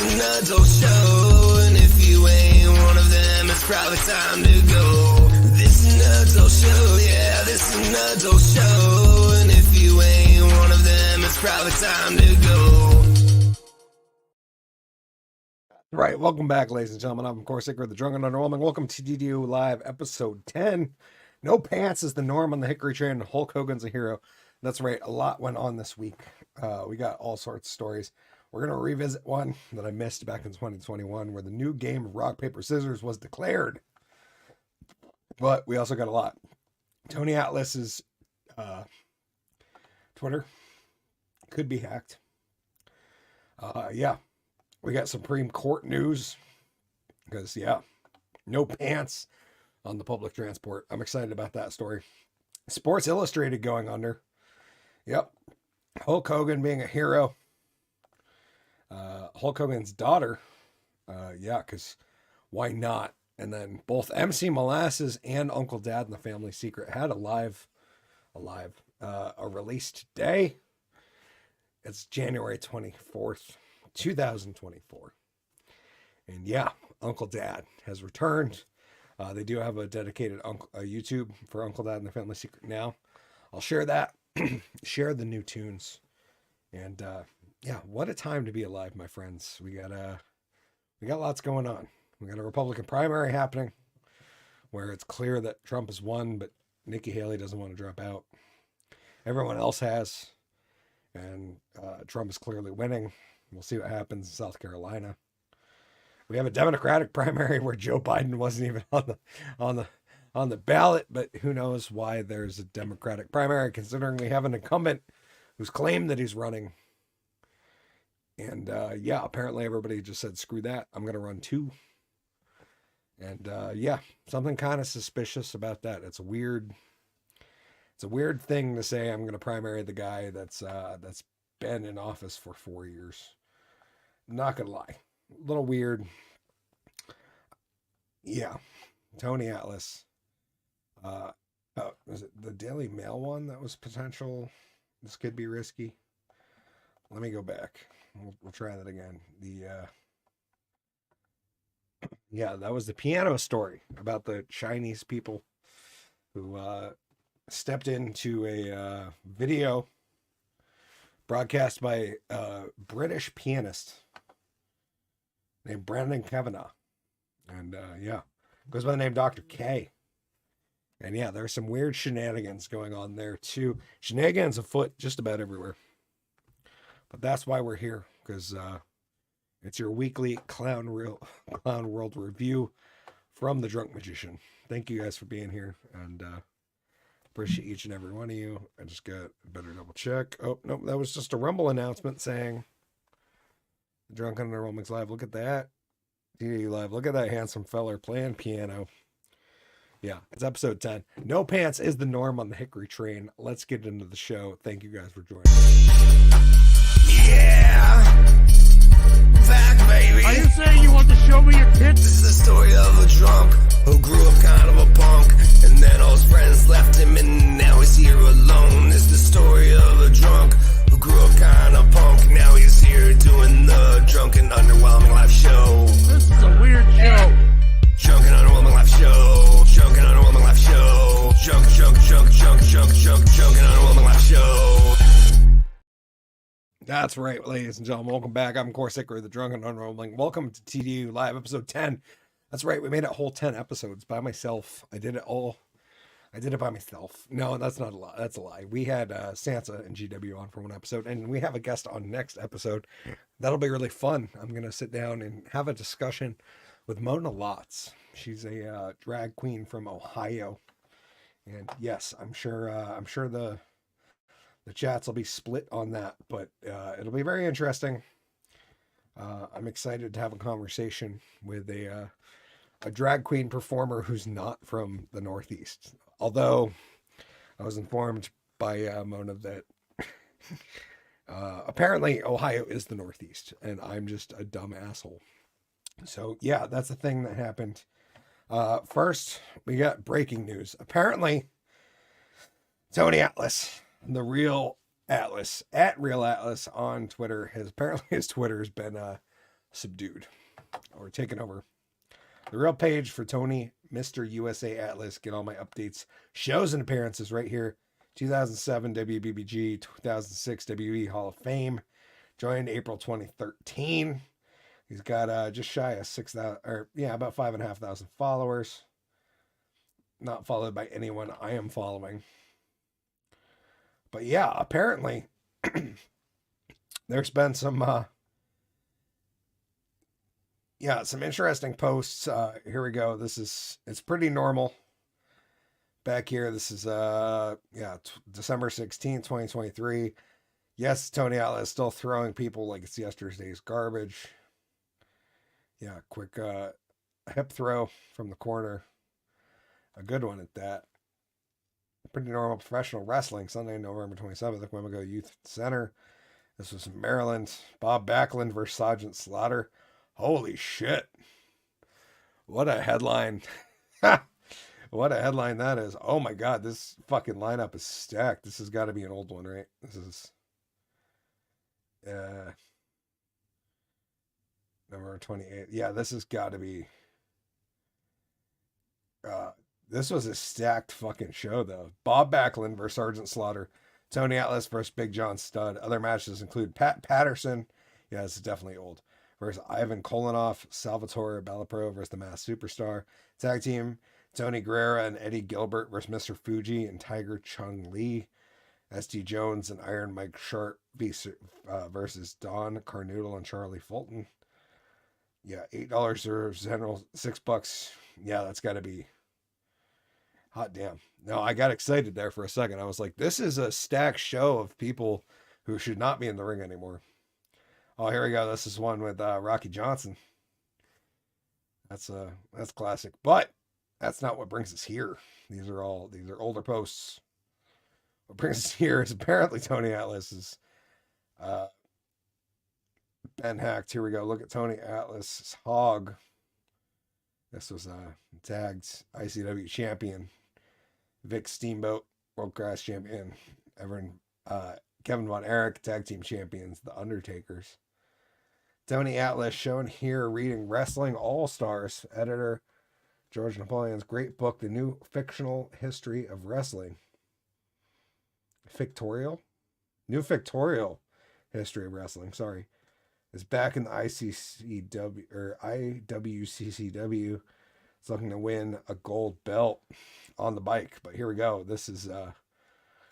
an adult show, and if you ain't one of them, it's probably time to go. This is an adult show, yeah, this is an adult show, and if you ain't one of them, it's probably time to go. Right, welcome back, ladies and gentlemen. I'm, of course, Hickory, the Drunk and Underwhelming. Welcome to TDAU Live, episode 10. No pants is the norm on the Hickory train. Hulk Hogan's a hero. That's right, a lot went on this week. We got all sorts of stories. We're going to revisit one that I missed back in 2021, where the new game of rock, paper, scissors was declared. But we also got a lot. Tony Atlas's Twitter could be hacked. Yeah. We got Supreme Court news because, yeah, no pants on the public transport. I'm excited about that story. Sports Illustrated going under. Yep. Hulk Hogan being a hero. Hulk Hogan's daughter. Yeah, because why not? And then both MC Molasses and Uncle Dad and the Family Secret had a release today. It's January 24th. 2024. And yeah, Uncle Dad has returned. They do have a dedicated YouTube for Uncle Dad and the Family Secret now. I'll share that, share the new tunes. And yeah, what a time to be alive, my friends. We got lots going on. We got a Republican primary happening where it's clear that Trump has won, but Nikki Haley doesn't want to drop out. Everyone else has. And Trump is clearly winning. We'll see what happens in South Carolina. We have a Democratic primary where Joe Biden wasn't even on the ballot, but who knows why there's a Democratic primary, considering we have an incumbent who's claimed that he's running. And yeah, apparently everybody just said, screw that, I'm going to run too. And yeah, something kind of suspicious about that. It's a weird thing to say, I'm going to primary the guy that's been in office for 4 years. Not gonna lie, a little weird. Yeah, Tony Atlas. Was it the Daily Mail one that was potential? This could be risky. Let me go back. We'll try that again. Yeah, that was the piano story about the Chinese people who stepped into a video broadcast by a British pianist named Brandon Kavanagh. And yeah, goes by the name Dr. K. And yeah, there's some weird shenanigans going on there too. Shenanigans afoot just about everywhere. But that's why we're here, because it's your weekly Clown World review from the Drunk Magician. Thank you guys for being here, and appreciate each and every one of you. I just got better double check. Oh, no, that was just a Rumble announcement saying the Drunk and Underwhelming's live. Look at that. TDAU live. Look at that handsome feller playing piano. Yeah, it's episode 10. No pants is the norm on the Hickory train. Let's get into the show. Thank you guys for joining. Yeah! Back, baby! Are you saying you want to show me your tits? This is the story of a drunk who grew up kind of a punk, and then all his friends left him, and now he's here alone. This is the story of a drunk who grew up kind of punk. Now he's here doing the Drunk and Underwhelming live show. This is a weird show. Drunk and Underwhelming live show. Drunk and Underwhelming live show. Drunk and Underwhelming live show. That's right, ladies and gentlemen. Welcome back. I'm, of course, Hickory, the Drunk and Underwhelming. Welcome to TDAU Live, episode 10. That's right, we made it whole 10 episodes by myself. I did it by myself. No, that's not a lie. That's a lie. We had Sansa and GW on for one episode, and we have a guest on next episode. That'll be really fun. I'm going to sit down and have a discussion with Mona Lotz. She's a drag queen from Ohio. And yes, I'm sure the chats will be split on that, but it'll be very interesting. I'm excited to have a conversation with a drag queen performer who's not from the Northeast. Although I was informed by Mona that apparently Ohio is the Northeast, and I'm just a dumb asshole. So yeah, that's the thing that happened. First, we got breaking news. Apparently, Tony Atlas, the real Atlas, at Real Atlas on Twitter, his Twitter has been subdued or taken over. The real page for Tony, Mr. USA Atlas. Get all my updates, shows, and appearances right here. 2007 WBBG, 2006 WWE Hall of Fame. Joined April 2013. He's got just shy of 6,000, or yeah, about 5,500 followers. Not followed by anyone I am following. But yeah, apparently there's been some some interesting posts. Here we go. It's pretty normal. Back here, this is December 16th, 2023. Yes, Tony Atlas still throwing people like it's yesterday's garbage. Yeah, quick hip throw from the corner. A good one at that. Pretty normal professional wrestling. Sunday, November 27th at Wemigo Youth Center. This was in Maryland. Bob Backlund versus Sergeant Slaughter. Holy shit. What a headline. What a headline that is. Oh my God, this fucking lineup is stacked. This has got to be an old one, right? This is November 28th. Yeah, this has got to be this was a stacked fucking show, though. Bob Backlund versus Sergeant Slaughter. Tony Atlas versus Big John Studd. Other matches include Pat Patterson. Yeah, this is definitely old. Versus Ivan Kolonoff. Salvatore Bellapro versus the Masked Superstar. Tag team. Tony Guerrera and Eddie Gilbert versus Mr. Fuji and Tiger Chung Lee. S.D. Jones and Iron Mike Sharp versus Don Carnoodle and Charlie Fulton. Yeah, $8 or general $6. Yeah, that's got to be hot damn. No, I got excited there for a second. I was like, this is a stacked show of people who should not be in the ring anymore. Oh, here we go. This is one with Rocky Johnson. That's classic. But that's not what brings us here. These are older posts. What brings us here is apparently Tony Atlas is been hacked. Here we go. Look at Tony Atlas's hog. This was tagged ICW champion. Vic Steamboat, World Class Champion. Kevin Von Erich, Tag Team Champions, The Undertakers. Tony Atlas shown here reading Wrestling All-Stars. Editor George Napoleon's great book, The New Fictional History of Wrestling. New Fictorial History of Wrestling, sorry. Is back in the ICCW or IWCCW. It's looking to win a gold belt on the bike. But here we go. This is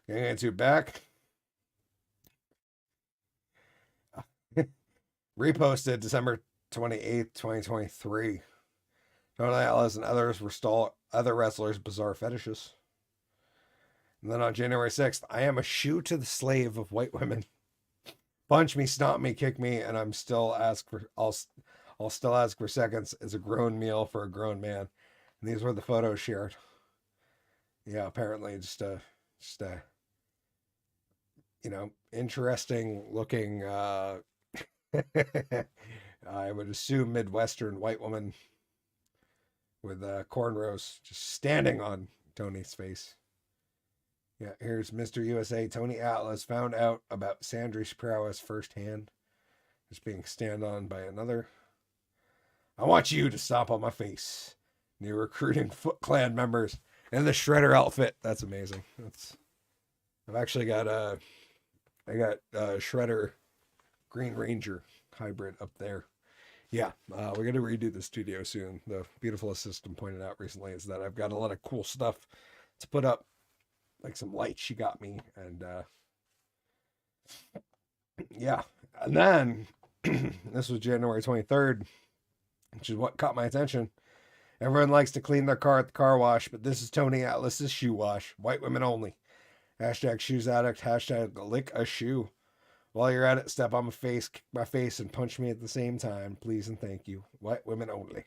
getting into back. Reposted December 28th, 2023. Tony Atlas and others were other wrestlers' bizarre fetishes. And then on January 6th, I am a shoe to the slave of white women. Punch me, stomp me, kick me, and I'll still ask for seconds as a grown meal for a grown man. And these were the photos shared. Yeah, apparently just a interesting looking I would assume Midwestern white woman with cornrows just standing on Tony's face. Yeah, here's Mr. USA. Tony Atlas found out about Sandri's prowess firsthand. Just being stand on by another. I want you to stomp on my face. And you're recruiting Foot Clan members in the Shredder outfit. That's amazing. I've actually got Shredder Green Ranger hybrid up there. Yeah, we're going to redo the studio soon. The beautiful assistant pointed out recently is that I've got a lot of cool stuff to put up. Like some lights she got me. And yeah. And then this was January 23rd, which is what caught my attention. Everyone likes to clean their car at the car wash, but this is Tony Atlas's shoe wash. White women only. Hashtag shoes addict. Hashtag lick a shoe. While you're at it, step on kick my face, and punch me at the same time. Please and thank you. White women only.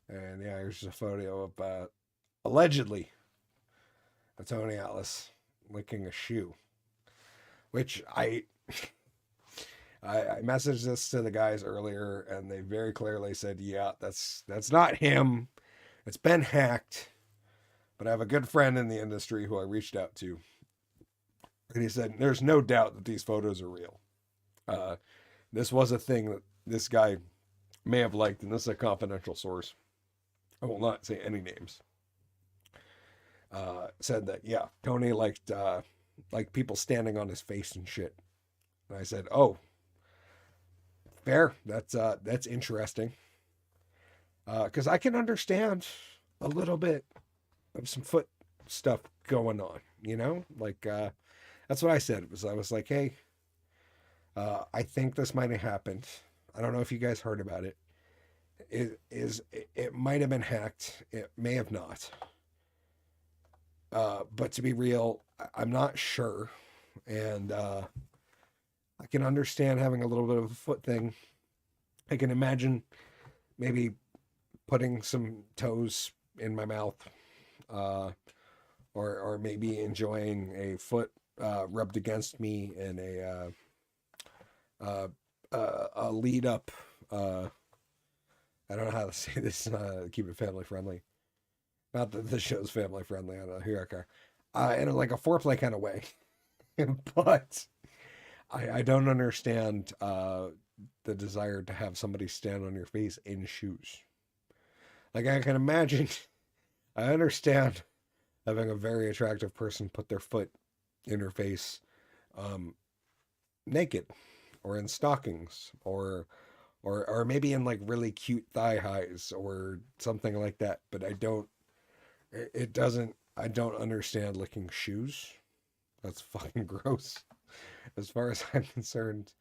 And yeah, here's just a photo of allegedly of Tony Atlas licking a shoe. Which I messaged this to the guys earlier, and they very clearly said, yeah, that's not him. It's been hacked. But I have a good friend in the industry who I reached out to. And he said, there's no doubt that these photos are real. This was a thing this guy may have liked, and this is a confidential source, I will not say any names, said that, yeah, Tony liked people standing on his face and shit. And I said, oh, fair. That's interesting. Because I can understand a little bit of some foot stuff going on, that's what I said. I was like, hey, I think this might have happened. I don't know if you guys heard about it. It might have been hacked. It may have not. But to be real, I'm not sure. And I can understand having a little bit of a foot thing. I can imagine maybe putting some toes in my mouth, or maybe enjoying a foot rubbed against me in a lead up. I don't know how to say this. Keep it family friendly. Not that the show's family friendly. I don't know. Here I go. In like a foreplay kind of way, but I don't understand the desire to have somebody stand on your face in shoes. Like I can imagine, I understand having a very attractive person put their foot in her face, naked, or in stockings, or maybe in like really cute thigh highs or something like that. But I don't understand licking shoes. That's fucking gross as far as I'm concerned.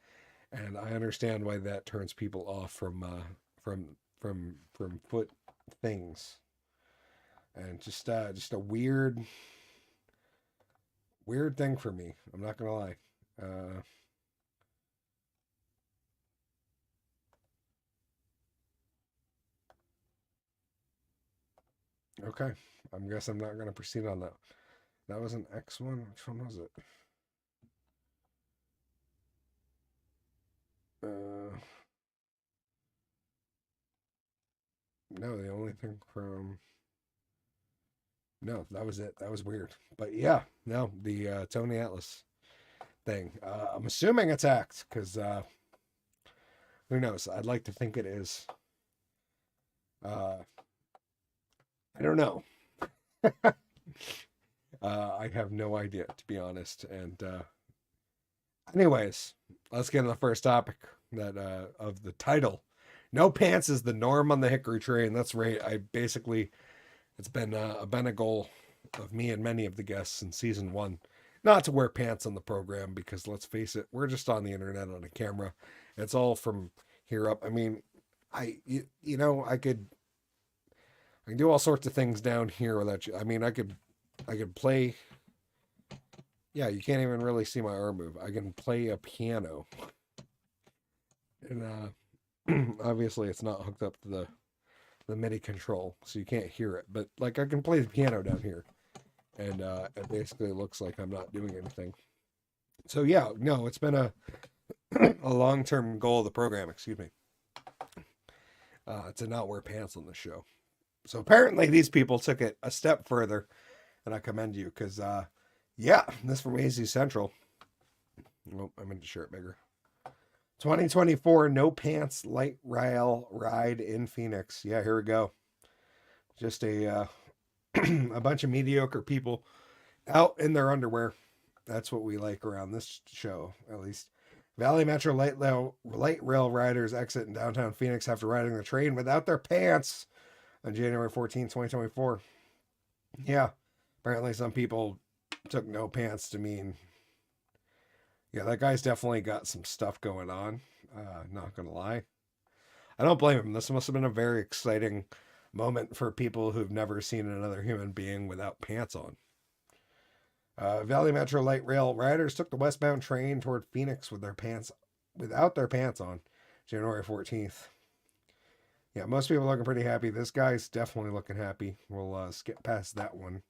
And I understand why that turns people off from foot things. And just a weird thing for me. I'm not gonna lie. Okay, I guess I'm not going to proceed on that. That was an X1. Which one was it? No, the only thing from... No, that was it. That was weird. But yeah, no, the Tony Atlas thing. I'm assuming it's hacked, because who knows? I'd like to think it is. I don't know. I have no idea, to be honest. And anyways, let's get on the first topic that of the title. No pants is the norm on the Hickory train. That's right. It's been a goal of me and many of the guests in season 1 not to wear pants on the program, because let's face it, we're just on the internet on a camera. It's all from here up. I mean, I can do all sorts of things down here without you. I mean, I could play. Yeah, you can't even really see my arm move. I can play a piano, and obviously it's not hooked up to the MIDI control, so you can't hear it. But like, I can play the piano down here, and it basically looks like I'm not doing anything. So yeah, no, it's been a long-term goal of the program. Excuse me, to not wear pants on the show. So apparently these people took it a step further, and I commend you, because, yeah, this from AZ Central. Oh, I meant to share it bigger. 2024 No Pants Light Rail Ride in Phoenix. Yeah, here we go. Just a bunch of mediocre people out in their underwear. That's what we like around this show, at least. Valley Metro light rail riders exit in downtown Phoenix after riding the train without their pants on January 14, 2024. Yeah, apparently some people took no pants to mean, yeah, that guy's definitely got some stuff going on. Not gonna lie. I don't blame him. This must have been a very exciting moment for people who've never seen another human being without pants on. Valley Metro light rail riders took the westbound train toward Phoenix without their pants on, January 14th. Yeah, most people are looking pretty happy. This guy's definitely looking happy. We'll skip past that one.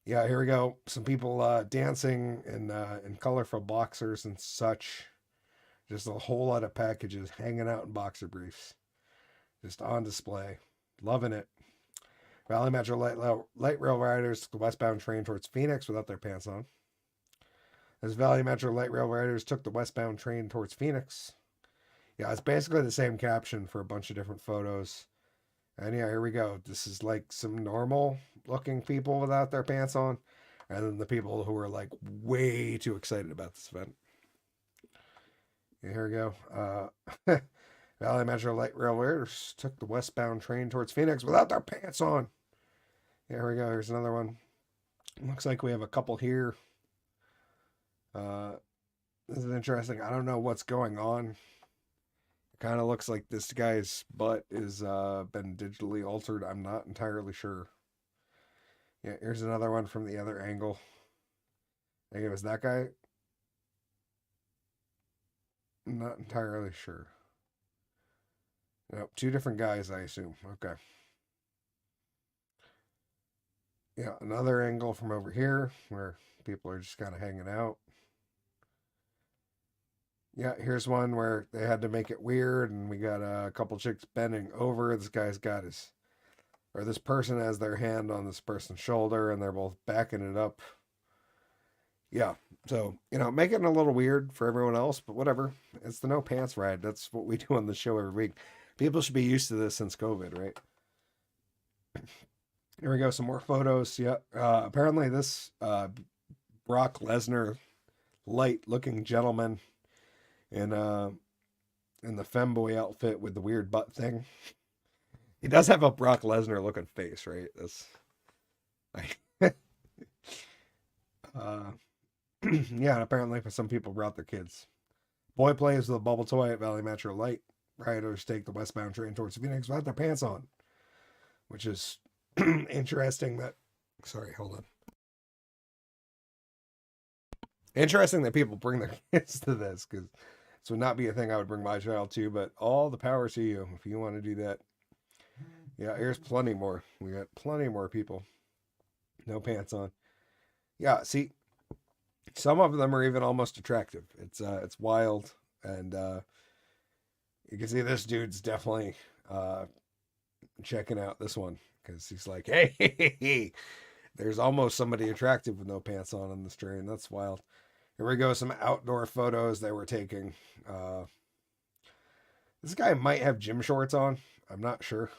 Yeah, here we go. Some people dancing in colorful boxers and such. Just a whole lot of packages hanging out in boxer briefs. Just on display. Loving it. Valley Metro light rail riders took the westbound train towards Phoenix without their pants on. As Valley Metro light rail riders took the westbound train towards Phoenix, Yeah, it's basically the same caption for a bunch of different photos. And yeah, here we go. This is like some normal looking people without their pants on. And then the people who are like way too excited about this event. Yeah, here we go. Valley Metro Light Railways took the westbound train towards Phoenix without their pants on. Yeah, here we go. Here's another one. Looks like we have a couple here. This is interesting. I don't know what's going on. It kind of looks like this guy's butt is been digitally altered. I'm not entirely sure. Yeah, here's another one from the other angle. I think it was that guy. I'm not entirely sure. Nope, two different guys, I assume. Okay. Yeah, another angle from over here where people are just kind of hanging out. Yeah, here's one where they had to make it weird, and we got a couple chicks bending over. This guy's got his, or this person has their hand on this person's shoulder, and they're both backing it up. Yeah, so, making it a little weird for everyone else, but whatever. It's the no pants ride. That's what we do on the show every week. People should be used to this since COVID, right? Here we go, some more photos. Yeah, apparently this Brock Lesnar light-looking gentleman in the femboy outfit with the weird butt thing. He does have a Brock Lesnar looking face, right? That's yeah, and apparently for some people brought their kids. Boy plays with a bubble toy at Valley Metro Light. Riders take the westbound train towards Phoenix without their pants on, which is interesting that. Sorry, hold on. Interesting that people bring their kids to this, because this would not be a thing I would bring my child to, but all the power to you if you want to do that. Yeah, here's plenty more. We got plenty more people. No pants on. Yeah, see, some of them are even almost attractive. It's wild, and you can see this dude's definitely checking out this one, because he's like, hey, there's almost somebody attractive with no pants on this train. That's wild. Here we go, some outdoor photos they were taking. This guy might have gym shorts on. I'm not sure.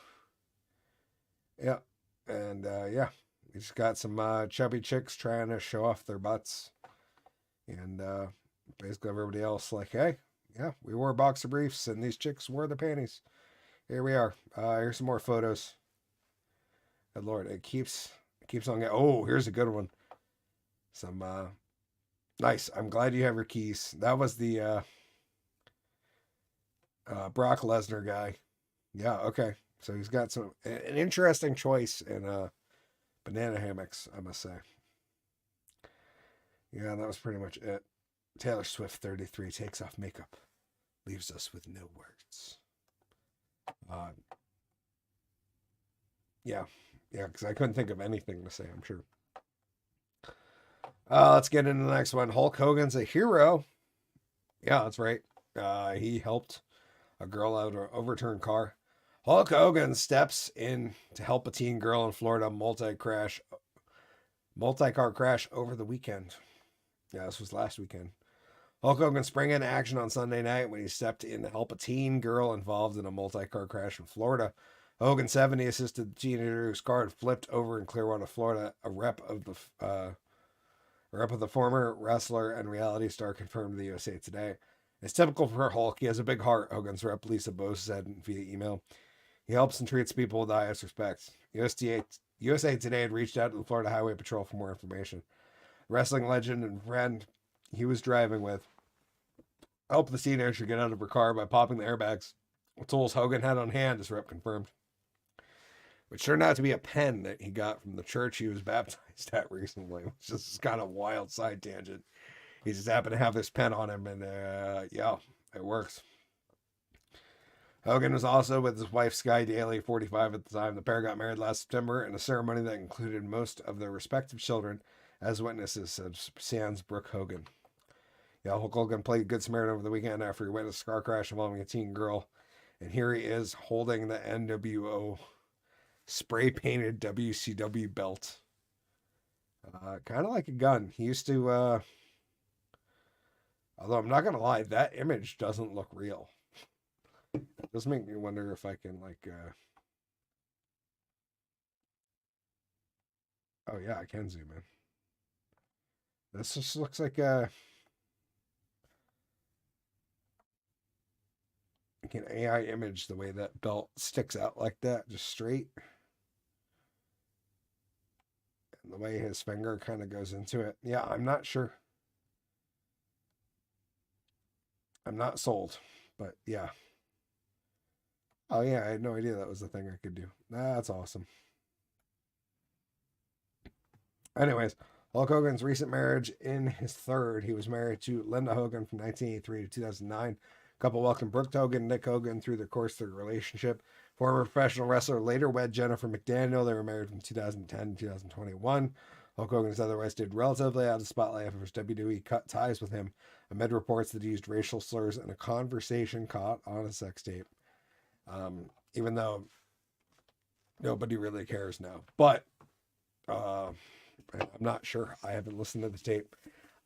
Yeah, and yeah, he's got some chubby chicks trying to show off their butts. And basically everybody else like, hey, yeah, we wore boxer briefs and these chicks wore the panties. Here we are. Here's some more photos. Good Lord, it keeps on getting. Oh, here's a good one. Some nice. I'm glad you have your keys. That was the Brock Lesnar guy. Yeah, okay. So he's got an interesting choice in banana hammocks, I must say. Yeah, that was pretty much it. Taylor Swift 33 takes off makeup, leaves us with no words. Yeah, because I couldn't think of anything to say, I'm sure. Let's get into the next one. Hulk Hogan's a hero. Yeah, that's right. He helped a girl out of an overturned car. Hulk Hogan steps in to help a teen girl in Florida multi-car crash over the weekend. Yeah, this was last weekend. Hulk Hogan sprang into action on Sunday night when he stepped in to help a teen girl involved in a multi-car crash in Florida. Hogan, 70, assisted the teenager whose car had flipped over in Clearwater, Florida. A rep of the former wrestler and reality star confirmed to the USA Today. It's typical for Hulk. He has a big heart, Hogan's rep Lisa Bose said via email. He helps and treats people with the highest respect. USA Today had reached out to the Florida Highway Patrol for more information. Wrestling legend and friend he was driving with helped the teenager get out of her car by popping the airbags. The tools Hogan had on hand, his rep confirmed, which turned out to be a pen that he got from the church he was baptized at recently, which is kind of a wild side tangent. He just happened to have this pen on him, and yeah, it works. Hogan was also with his wife, Sky Daly, 45 at the time. The pair got married last September in a ceremony that included most of their respective children as witnesses, said Sans Brooke Hogan. Yeah, Hulk Hogan played Good Samaritan over the weekend after he witnessed a car crash involving a teen girl. And here he is holding the NWO spray-painted WCW belt. Kind of like a gun. He used to, although I'm not going to lie, that image doesn't look real. This make me wonder if I can like. Oh yeah, I can zoom in. This just looks like a. Like an AI image, the way that belt sticks out like that, just straight. And the way his finger kind of goes into it. Yeah, I'm not sure. I'm not sold, but yeah. Oh yeah, I had no idea that was a thing I could do. That's awesome. Anyways, Hulk Hogan's recent marriage in his third. He was married to Linda Hogan from 1983 to 2009. Couple welcomed Brooke Hogan and Nick Hogan through the course of their relationship. Former professional wrestler later wed Jennifer McDaniel. They were married from 2010 to 2021. Hulk Hogan has otherwise stayed relatively out of the spotlight after his WWE cut ties with him amid reports that he used racial slurs in a conversation caught on a sex tape. Even though nobody really cares now. But I'm not sure. I haven't listened to the tape.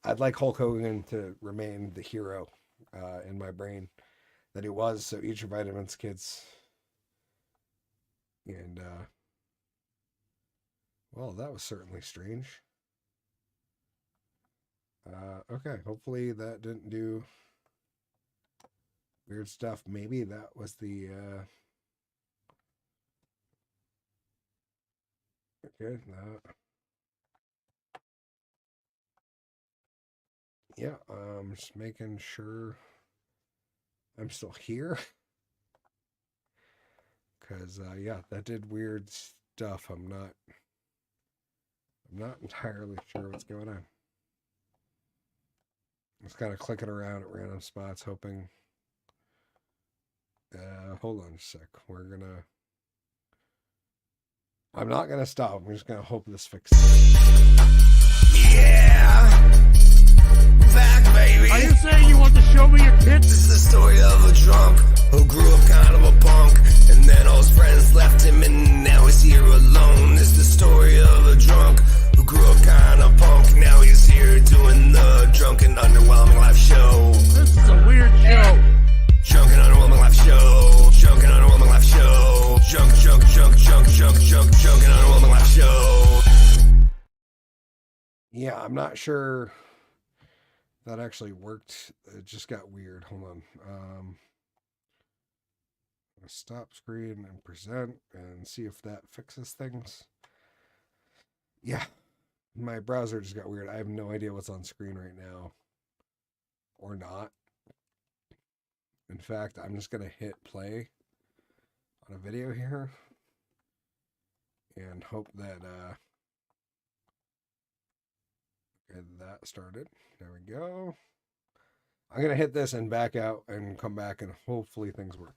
I'd like Hulk Hogan to remain the hero in my brain that he was. So eat your vitamins, kids. And well, that was certainly strange. Okay, hopefully that didn't do weird stuff. Maybe that was the okay, no. Yeah, I'm just making sure I'm still here. Because yeah, that did weird stuff. I'm not entirely sure what's going on. Just kind of clicking around at random spots, hoping. Hold on a sec. I'm not gonna stop. I'm just gonna hope this fixes it. Yeah, back baby. Are you saying you want to show me your tits? This is the story of a drunk who grew up kind of a punk, and then all his friends left him, and now he's here alone. This is the story of a drunk who grew up kind of punk. Now he's here doing the drunken underwhelming live show. This is a weird show. Drunken underwhelming live show. Drunken underwhelming live show. Drunken underwhelming live show. Yeah, I'm not sure that actually worked. It just got weird. Hold on. Stop screen and present and see if that fixes things. Yeah, my browser just got weird. I have no idea what's on screen right now or not. In fact, I'm just going to hit play on a video here and hope that okay, that started. There we go. I'm going to hit this and back out and come back, and hopefully things work.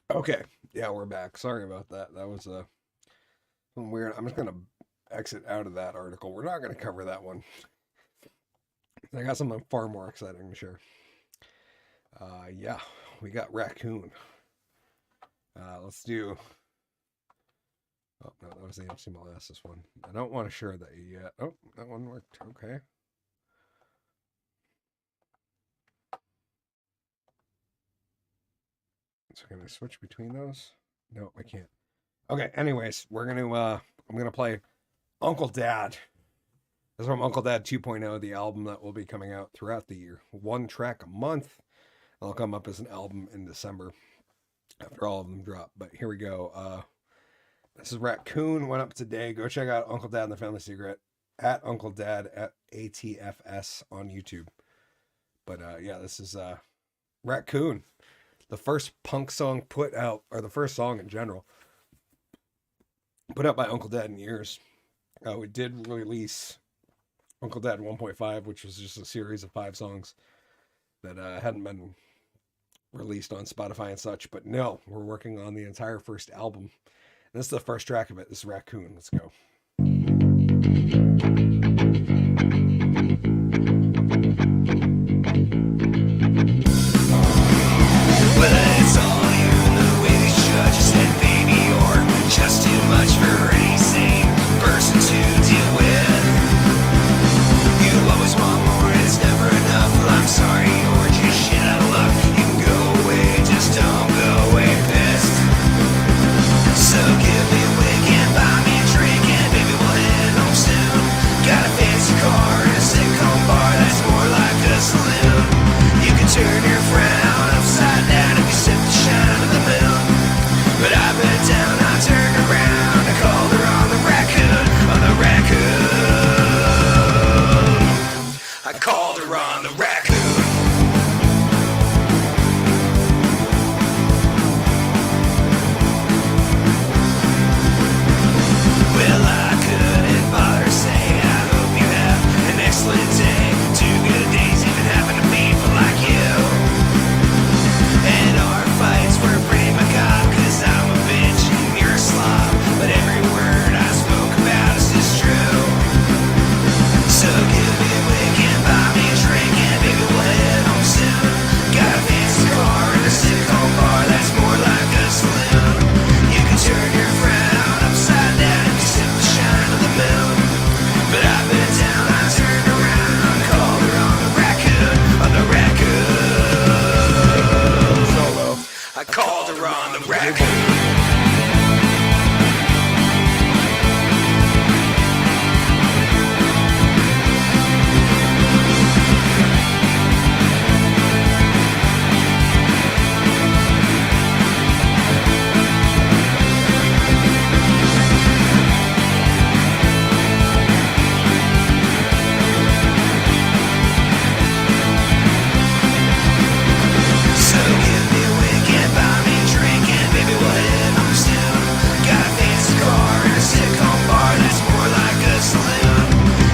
Okay, yeah, we're back. Sorry about that. That was weird. I'm just gonna exit out of that article. We're not gonna cover that one. I got something far more exciting to share. Yeah, we got raccoon. Let's do. Oh no, that was the MC Molasses one. I don't want to share that yet. Oh, that one worked. Okay. So can I switch between those? No, I can't. Okay, anyways, I'm gonna play Uncle Dad. This is from Uncle Dad 2.0, the album that will be coming out throughout the year. One track a month. It'll come up as an album in December. after all of them drop. But here we go. This is Raccoon, went up today. Go check out Uncle Dad and the Family Secret at Uncle Dad at ATFS on YouTube. But yeah, this is Raccoon, the first punk song put out, or the first song in general, put out by Uncle Dad in years. We did release Uncle Dad 1.5, which was just a series of 5 songs that hadn't been released on Spotify and such. But no, we're working on the entire first album. And this is the first track of it. This is Raccoon. Let's go. Well, it's all you in the way they judge. You said, baby, you're just too much for any sane person to deal with. You always want more, and it's never enough. Well, I'm sorry, you're just shit out of luck. You can go away, just don't go away pissed. So give me a wink and buy me a drink, and baby, we'll head home soon. Got a fancy car and a sick-home bar that's more like a saloon. You can turn your frown upside down if you sip the shine of the moon. But I bent down, I turned around, I called her on the raccoon, on the raccoon. I called her on the raccoon. Well, I couldn't bother saying I hope you have an excellent day. 2 good days even happen to people like you. And our fights were pretty macabre, 'cause I'm a bitch and you're a slob. But every word I spoke about is just true. So give me a wink and buy me a drink, and baby, we'll head home soon. Got a fancy car and a sick-home bar that's more like a saloon. You can turn your frown upside down if you sip the shine of the moon. But I bent down, I turned around, called her on the raccoon, on the raccoon. Solo. I called her on the raccoon. So give me a wink and buy me a drink, and baby, we'll head home soon. Got a fancy car and a sick-home bar that's more like a saloon.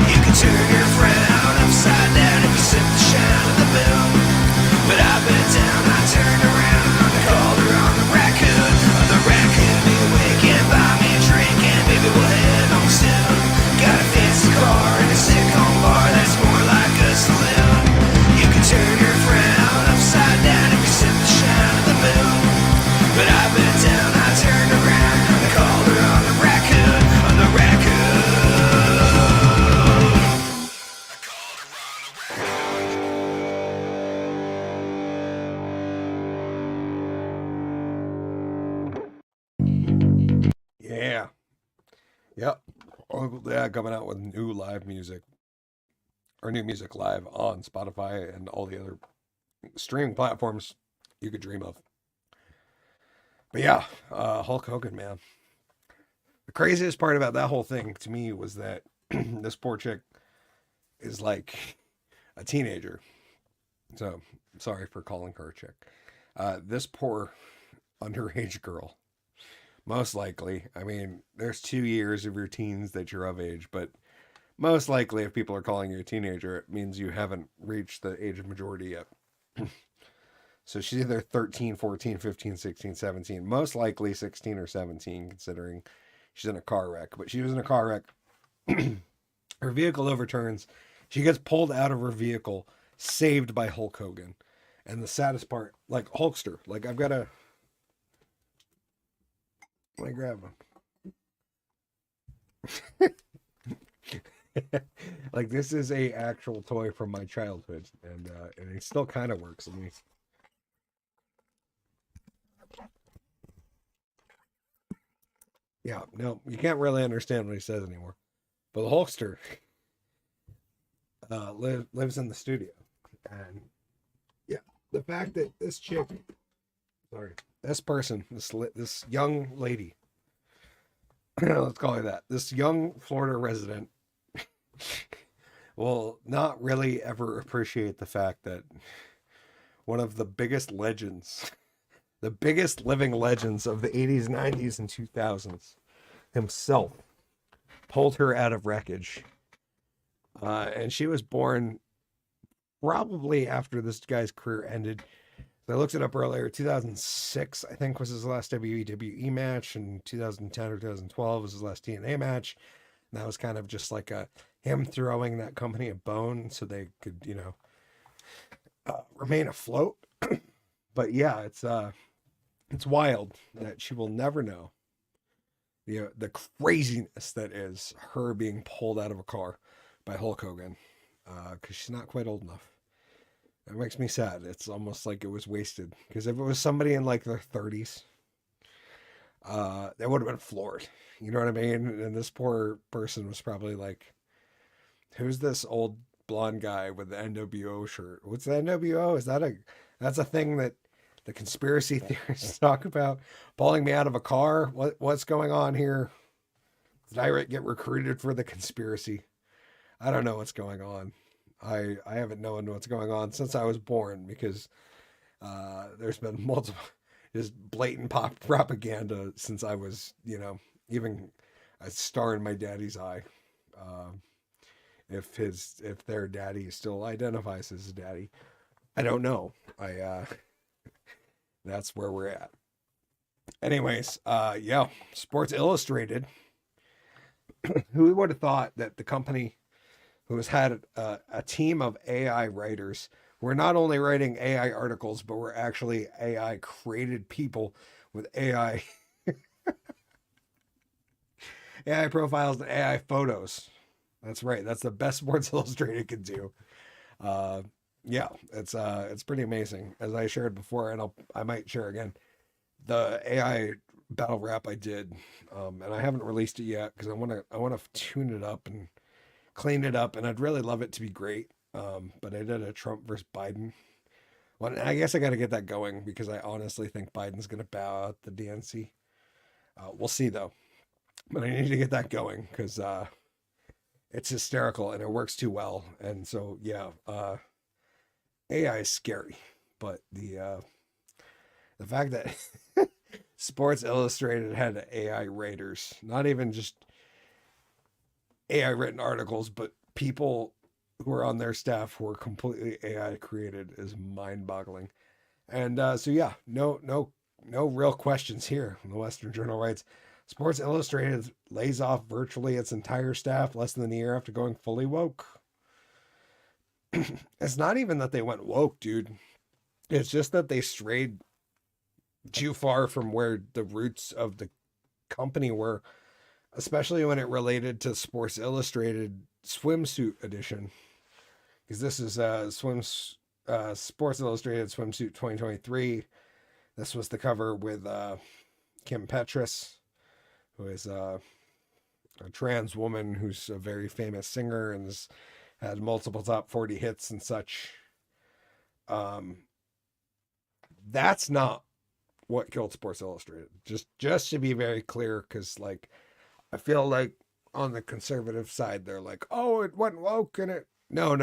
You can turn your frown upside down if you sip the shine of the moon. But I bent down, I turned around, I called her on the raccoon, on the raccoon. Give me a wink and buy me a drink, and baby, we'll head home soon. Got a fancy car and a sick-home bar that's more like a saloon. You can turn your frown upside down if you sip the shine of the moon. But I bent down, I turned around, I called her on the raccoon, on the raccoon. I called her on the raccoon. Yeah. Yep. Uncle Dad coming out with new live music, or new music live on Spotify and all the other streaming platforms you could dream of. But yeah, Hulk Hogan, man. The craziest part about that whole thing to me was that this poor chick is like a teenager. So sorry for calling her a chick. This poor underage girl, most likely. I mean, there's 2 years of your teens that you're of age, but most likely if people are calling you a teenager, it means you haven't reached the age of majority yet. So she's either 13, 14, 15, 16, 17, most likely 16 or 17, considering she's in a car wreck. But she was in a car wreck. Her vehicle overturns. She gets pulled out of her vehicle, saved by Hulk Hogan. And the saddest part, like Hulkster, like I've got to, let me grab him. Like this is a actual toy from my childhood, and it still kind of works. I mean, yeah, no, you can't really understand what he says anymore. But the Hulkster lives in the studio, and yeah, the fact that this chick, sorry, this person, this young lady, let's call her that, this young Florida resident will not really ever appreciate the fact that one of the biggest legends, the biggest living legends of the 80s, 90s, and 2000s himself pulled her out of wreckage. And she was born probably after this guy's career ended. I looked it up earlier. 2006, I think, was his last WWE match, and 2010 or 2012 was his last TNA match. And that was kind of just like him throwing that company a bone so they could, remain afloat. But yeah, it's wild that she will never know the craziness that is her being pulled out of a car by Hulk Hogan, because she's not quite old enough. It makes me sad. It's almost like it was wasted. Because if it was somebody in like their 30s, they would have been floored. You know what I mean? And this poor person was probably like, who's this old blonde guy with the NWO shirt? What's the NWO? That's a thing that the conspiracy theorists talk about? Pulling me out of a car? What's going on here? Did I get recruited for the conspiracy? I don't know what's going on. I haven't known what's going on since I was born, because there's been multiple just blatant propaganda since I was, even a star in my daddy's eye. If their daddy still identifies as his daddy, I don't know. That's where we're at. Anyways, yeah, Sports Illustrated. Who would have thought that the company who has had a team of AI writers, we're not only writing AI articles, but we're actually AI created people with AI AI profiles and AI photos. That's right. That's the best Sports Illustrated could do. Yeah, it's pretty amazing. As I shared before, and I might share again, the AI battle rap I did, and I haven't released it yet because I want to tune it up and clean it up, and I'd really love it to be great. But I did a Trump versus Biden one. I guess I got to get that going because I honestly think Biden's going to bow out the DNC. We'll see though, but I need to get that going because it's hysterical and it works too well. And so yeah, AI is scary, but the fact that Sports Illustrated had AI writers, not even just AI written articles, but people who are on their staff who are completely AI created, is mind boggling. And so yeah, no real questions here. The Western Journal writes, Sports Illustrated lays off virtually its entire staff less than a year after going fully woke. It's not even that they went woke, dude. It's just that they strayed too far from where the roots of the company were, especially when it related to Sports Illustrated swimsuit edition. Because this is Sports Illustrated swimsuit 2023. This was the cover with Kim Petras, who is a trans woman who's a very famous singer and has had multiple top 40 hits and such. That's not what killed Sports Illustrated. Just to be very clear, because like I feel like on the conservative side they're like, oh, it went woke and it. No.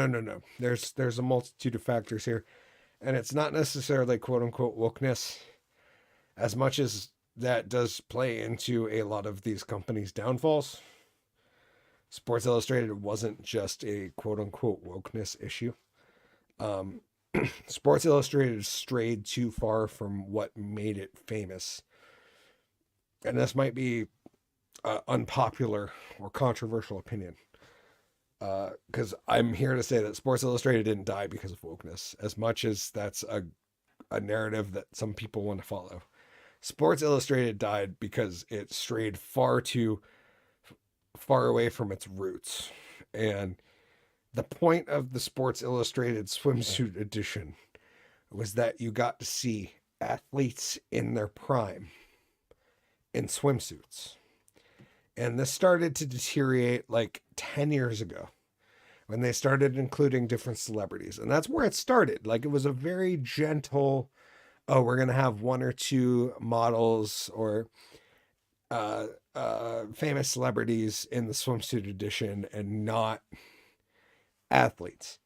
There's a multitude of factors here, and it's not necessarily quote unquote wokeness, as much as that does play into a lot of these companies' downfalls. Sports Illustrated wasn't just a quote unquote wokeness issue. Sports Illustrated strayed too far from what made it famous. And this might be unpopular or controversial opinion. Because I'm here to say that Sports Illustrated didn't die because of wokeness, as much as that's a narrative that some people want to follow. Sports Illustrated died because it strayed far away from its roots. And the point of the Sports Illustrated swimsuit edition was that you got to see athletes in their prime in swimsuits. And this started to deteriorate like 10 years ago when they started including different celebrities. And that's where it started. Like, it was a very gentle oh, we're going to have one or two models or famous celebrities in the swimsuit edition and not athletes.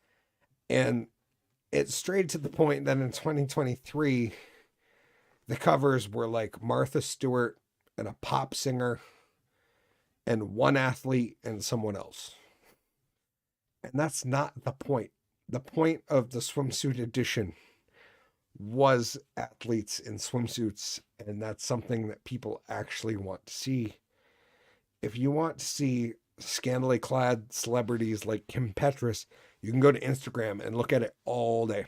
And it's straight to the point that in 2023, the covers were like Martha Stewart and a pop singer and one athlete and someone else. And that's not the point. The point of the swimsuit edition was athletes in swimsuits, and that's something that people actually want to see. If you want to see scantily clad celebrities like Kim Petras, you can go to Instagram and look at it all day.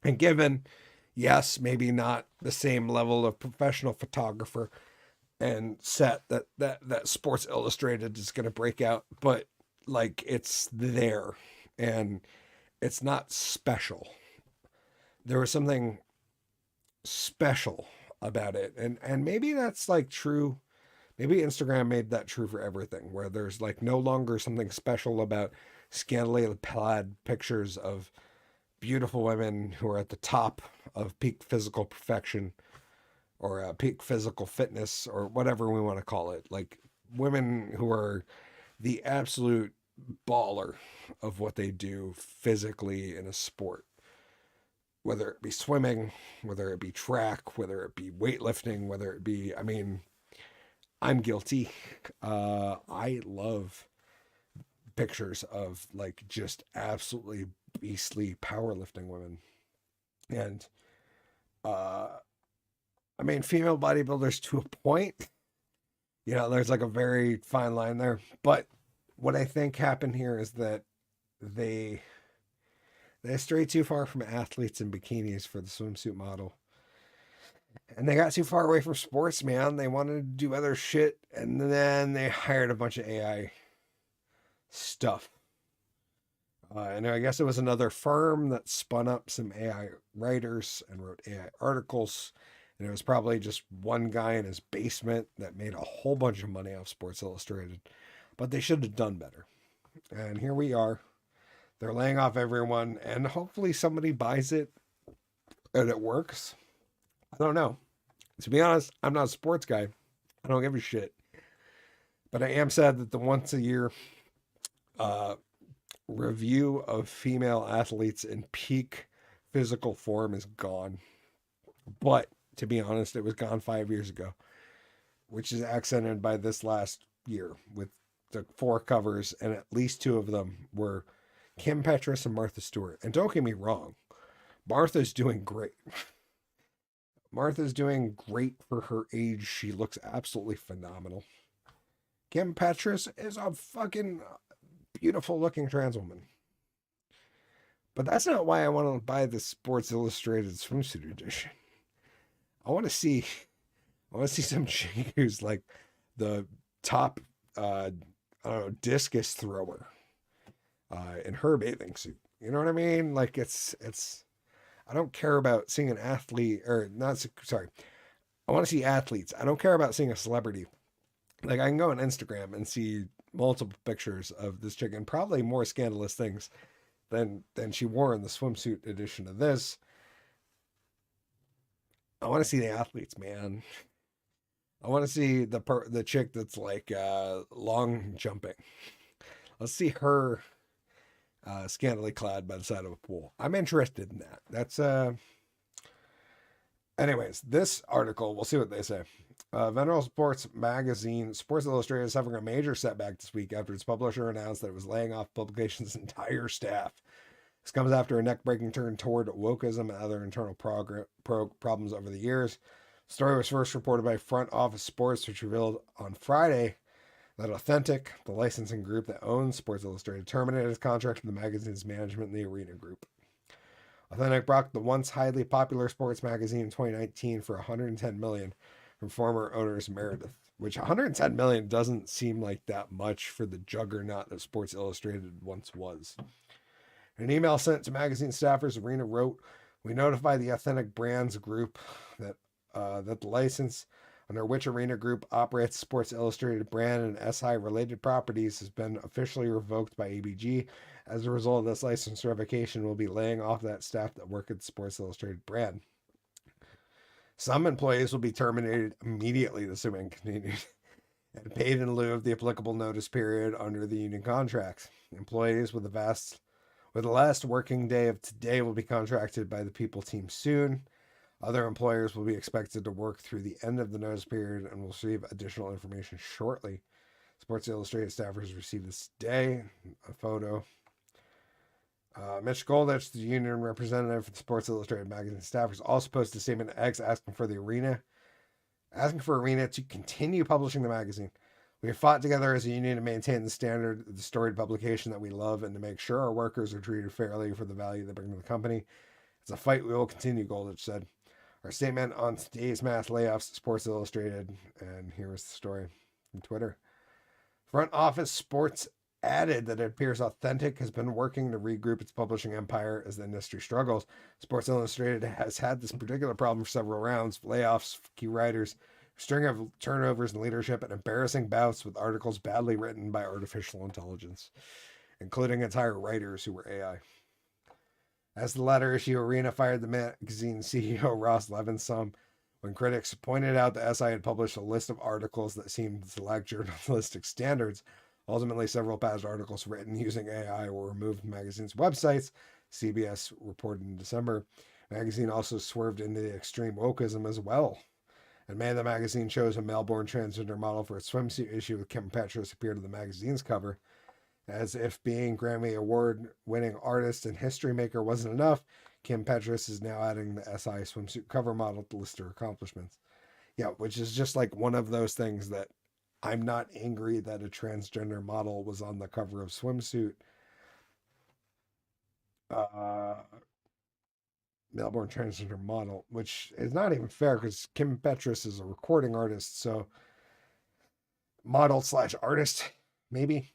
And given, yes, maybe not the same level of professional photographer and set that Sports Illustrated is going to break out, but like it's there and it's not special. There was something special about it, and maybe that's like true. Maybe Instagram made that true for everything, where there's like no longer something special about scantily clad pictures of beautiful women who are at the top of peak physical perfection or peak physical fitness or whatever we want to call it. Like women who are the absolute baller of what they do physically in a sport, whether it be swimming, whether it be track, whether it be weightlifting, whether it be, I mean, I'm guilty. I love pictures of like just absolutely beastly powerlifting women. And I mean, female bodybuilders to a point, you know, there's like a very fine line there. But what I think happened here is that they strayed too far from athletes in bikinis for the swimsuit model. And they got too far away from sports, man. They wanted to do other shit, and then they hired a bunch of AI stuff. And I guess it was another firm that spun up some AI writers and wrote AI articles. And it was probably just one guy in his basement that made a whole bunch of money off Sports Illustrated. But they should have done better. And here we are. They're laying off everyone, and hopefully somebody buys it and it works. I don't know. To be honest, I'm not a sports guy. I don't give a shit. But I am sad that the once a year review of female athletes in peak physical form is gone. But to be honest, it was gone 5 years ago, which is accented by this last year with the 4 covers, and at least 2 of them were Kim Petras and Martha Stewart. And don't get me wrong, Martha's doing great. Martha's doing great for her age. She looks absolutely phenomenal. Kim Petras is a fucking beautiful looking trans woman. But that's not why I want to buy the Sports Illustrated swimsuit edition. I want to see some chick who's like the top I don't know, discus thrower in her bathing suit. You know what I mean? Like it's I don't care about seeing an athlete or not. Sorry. I want to see athletes. I don't care about seeing a celebrity. Like I can go on Instagram and see multiple pictures of this chick and probably more scandalous things than she wore in the swimsuit edition of this. I want to see the athletes, man. I want to see the chick that's like long jumping. Let's see her scantily clad by the side of a pool. I'm interested in that. That's anyways, this article, we'll see what they say. Venerable Sports magazine, Sports Illustrated, is suffering a major setback this week after its publisher announced that it was laying off publication's entire staff. This comes after a neck-breaking turn toward wokeism and other internal problems over the years. The story was first reported by Front Office Sports, which revealed on Friday that Authentic, the licensing group that owns Sports Illustrated, terminated its contract with the magazine's management and the Arena Group. Authentic bought the once highly popular sports magazine in 2019 for $110 million from former owners Meredith, which $110 million doesn't seem like that much for the juggernaut that Sports Illustrated once was. In an email sent to magazine staffers, Arena wrote, "We notify the Authentic Brands Group that the license under which Arena Group operates Sports Illustrated brand and SI related properties has been officially revoked by ABG. As a result of this license revocation, we'll be laying off that staff that work at the Sports Illustrated brand." Some employees will be terminated immediately, the statement continued, and paid in lieu of the applicable notice period under the union contracts. Employees with the last working day of today will be contracted by the People team soon. Other employers will be expected to work through the end of the notice period and will receive additional information shortly. Sports Illustrated staffers received this day a photo. Mitch Goldich, the union representative for the Sports Illustrated magazine staffers, also posted a statement to X asking for Arena to continue publishing the magazine. We have fought together as a union to maintain the standard of the storied publication that we love and to make sure our workers are treated fairly for the value they bring to the company. It's a fight we will continue, Goldich said. Our statement on today's mass layoffs, Sports Illustrated, and here is the story from Twitter. Front Office Sports added that it appears Authentic has been working to regroup its publishing empire as the industry struggles. Sports Illustrated has had this particular problem for several rounds, layoffs, key writers, string of turnovers in leadership, and embarrassing bouts with articles badly written by artificial intelligence, including entire writers who were AI. As the latter issue, Arena fired the magazine CEO Ross Levinson when critics pointed out that SI had published a list of articles that seemed to lack journalistic standards. Ultimately, several past articles written using AI were removed from the magazine's websites, CBS reported in December. The magazine also swerved into the extreme wokeism as well. In May, the magazine chose a male-born transgender model for its swimsuit issue with Kim Petras appeared on the magazine's cover. As if being Grammy Award-winning artist and history maker wasn't enough, Kim Petras is now adding the SI swimsuit cover model to list her accomplishments. Yeah, which is just like one of those things that I'm not angry that a transgender model was on the cover of swimsuit. Male-born transgender model, which is not even fair because Kim Petras is a recording artist, so model / artist, maybe.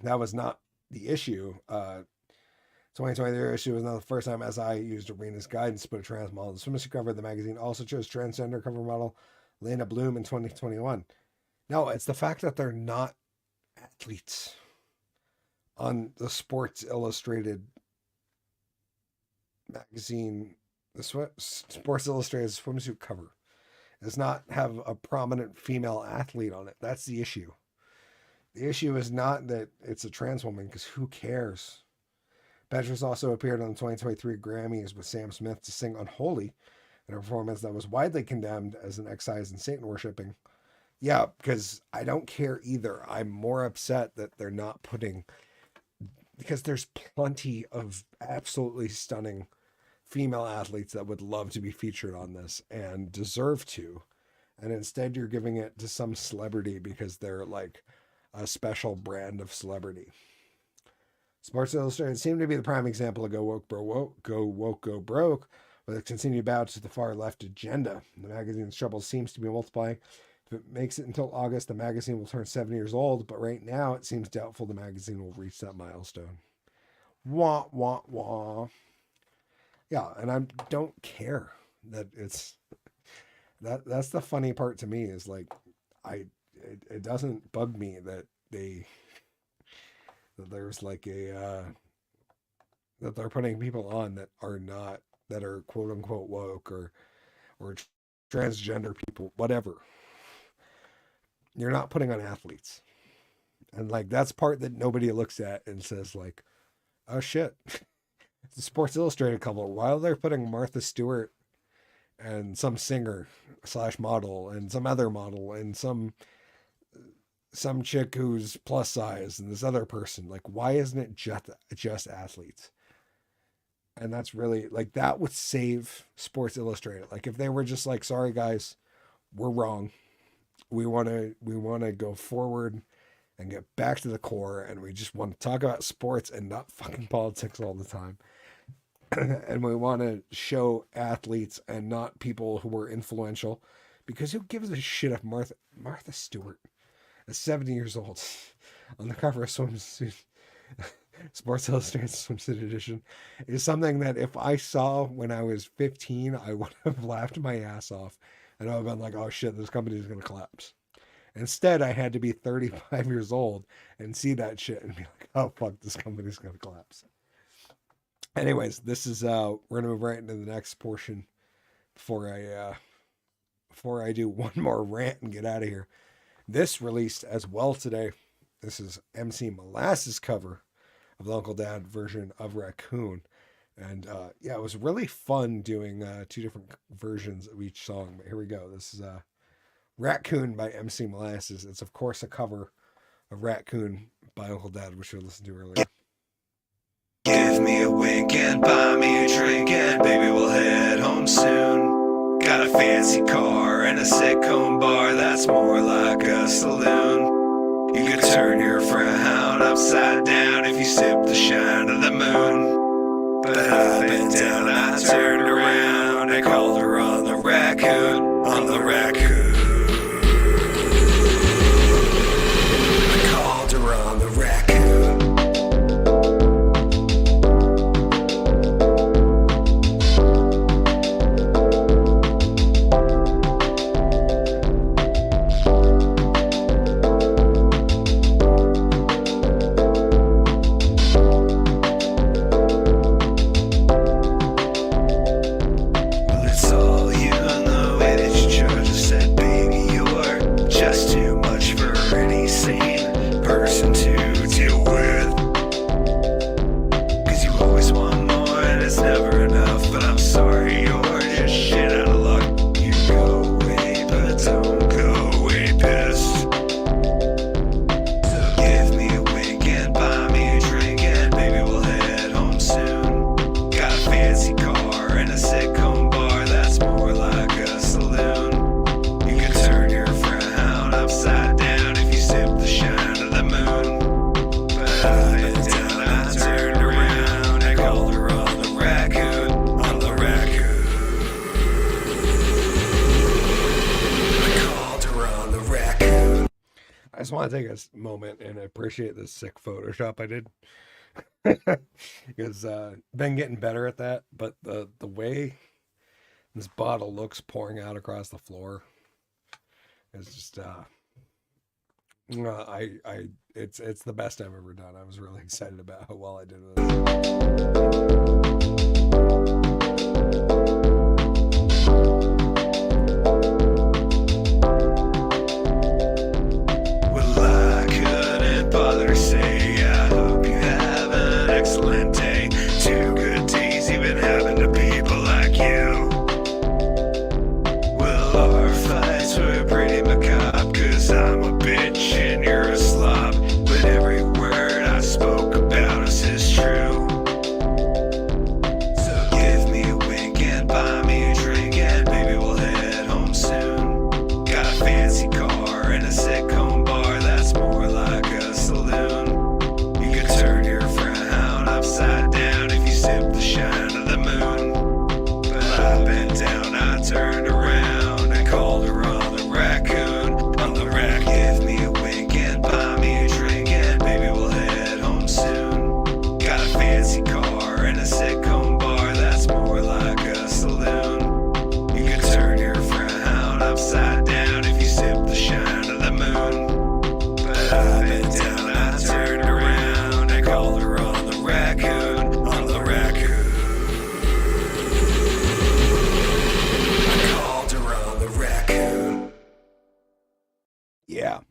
That was not the issue. 2023 issue was not the first time SI used Arena's guidance to put a trans model in the swimsuit cover. The magazine also chose transgender cover model Lena Bloom in 2021. No, it's the fact that they're not athletes on the Sports Illustrated magazine. The Sports Illustrated swimsuit cover does not have a prominent female athlete on it. That's the issue. The issue is not that it's a trans woman, because who cares? Petras also appeared on the 2023 Grammys with Sam Smith to sing Unholy, in a performance that was widely condemned as an exercise in Satan worshipping. Yeah, because I don't care either. I'm more upset that they're not putting, because there's plenty of absolutely stunning female athletes that would love to be featured on this and deserve to. And instead you're giving it to some celebrity because they're like a special brand of celebrity. Sports Illustrated seemed to be the prime example of go woke, go broke, with a continued bout to the far left agenda. The magazine's trouble seems to be multiplying. If it makes it until August, the magazine will turn 7 years old, but right now it seems doubtful the magazine will reach that milestone. Wah, wah, wah. Yeah, and I don't care that it's... That's the funny part to me is like, it doesn't bug me that there's like that they're putting people on that are quote unquote woke or transgender people, whatever. You're not putting on athletes. And like, that's part that nobody looks at and says like, oh shit, the Sports Illustrated cover, while they're putting Martha Stewart and some singer / model and some other model and some chick who's plus size and this other person, like, why isn't it just athletes? And that's really like, that would save Sports Illustrated. Like if they were just like, sorry guys, we're wrong. We want to go forward and get back to the core. And we just want to talk about sports and not fucking politics all the time. And we want to show athletes and not people who are influential, because who gives a shit if Martha Stewart at 70 years old on the cover of swimsuit, Sports Illustrated swimsuit edition, is something that if I saw when I was 15, I would have laughed my ass off and I would have been like, oh shit, this company is going to collapse. Instead, I had to be 35 years old and see that shit and be like, oh fuck, this company is going to collapse. Anyways, this is, we're going to move right into the next portion before I do one more rant and get out of here, this released as well today. This is MC Molasses' cover of the Uncle Dad version of Raccoon. And yeah, it was really fun doing two different versions of each song. But here we go. This is Raccoon by MC Molasses. It's, of course, a cover of Raccoon by Uncle Dad, which we listened to earlier. Give me a wink and buy me a drink, and baby, we'll head home soon. Got a fancy car and a sick-home bar that's more like a saloon. You could turn your frown upside down if you sip the shine of the moon. But I bent down, I turned around, I called her on the raccoon, on the raccoon. I called her on the raccoon. I just want to take a moment and appreciate this sick Photoshop I did. Because been getting better at that, but the way this bottle looks pouring out across the floor is just it's the best I've ever done. I was really excited about how well I did with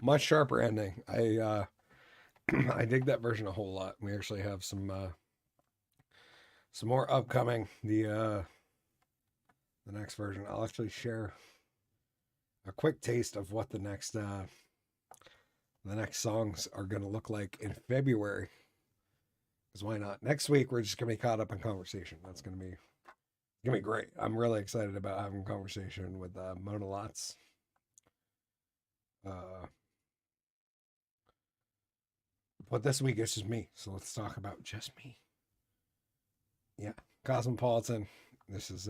much sharper ending. I dig that version a whole lot. We actually have some more upcoming. The next version, I'll actually share a quick taste of what the next songs are going to look like in February. Because why not? Next week we're just going to be caught up in conversation. That's going to be great. I'm really excited about having a conversation with Mona Lots. But this week it's just me, so let's talk about just me. Yeah, Cosmopolitan. This is